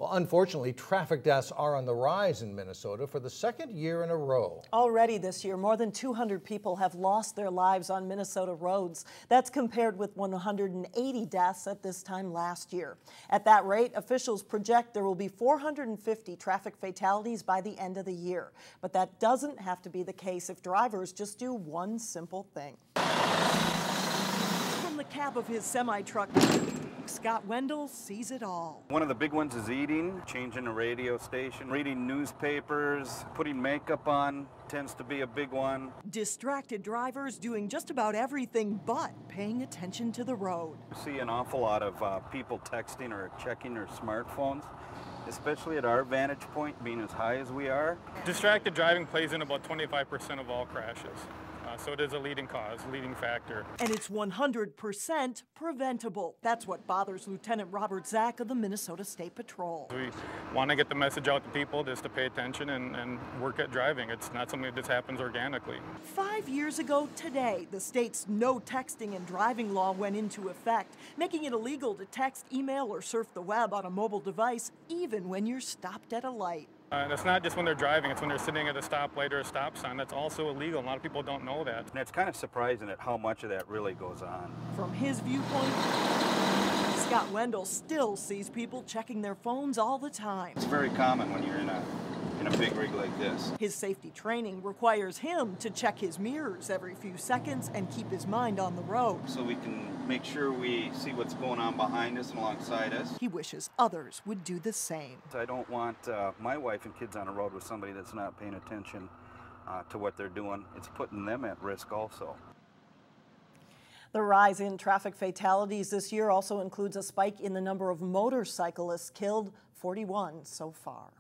Well, unfortunately, traffic deaths are on the rise in Minnesota for the second year in a row. Already this year, more than 200 people have lost their lives on Minnesota roads. That's compared with 180 deaths at this time last year. At that rate, officials project there will be 450 traffic fatalities by the end of the year. But that doesn't have to be the case if drivers just do one simple thing. From the cab of his semi-truck, Scott Wendell sees it all. One of the big ones is eating, changing a radio station, reading newspapers, putting makeup on tends to be a big one. Distracted drivers doing just about everything but paying attention to the road. We see an awful lot of people texting or checking their smartphones, especially at our vantage point being as high as we are. Distracted driving plays in about 25% of all crashes. So it is a leading cause, leading factor. And it's 100% preventable. That's what bothers Lieutenant Robert Zach of the Minnesota State Patrol. We want to get the message out to people just to pay attention and work at driving. It's not something that just happens organically. 5 years ago today, the state's no texting and driving law went into effect, making it illegal to text, email, or surf the web on a mobile device, even when you're stopped at a light. And it's not just when they're driving, it's when they're sitting at a stoplight or a stop sign. That's also illegal. A lot of people don't know that. And it's kind of surprising at how much of that really goes on. From his viewpoint, Scott Wendell still sees people checking their phones all the time. It's very common when you're in a big rig like this. His safety training requires him to check his mirrors every few seconds and keep his mind on the road. So we can make sure we see what's going on behind us and alongside us. He wishes others would do the same. I don't want my wife and kids on the road with somebody that's not paying attention to what they're doing. It's putting them at risk also. The rise in traffic fatalities this year also includes a spike in the number of motorcyclists killed, 41 so far.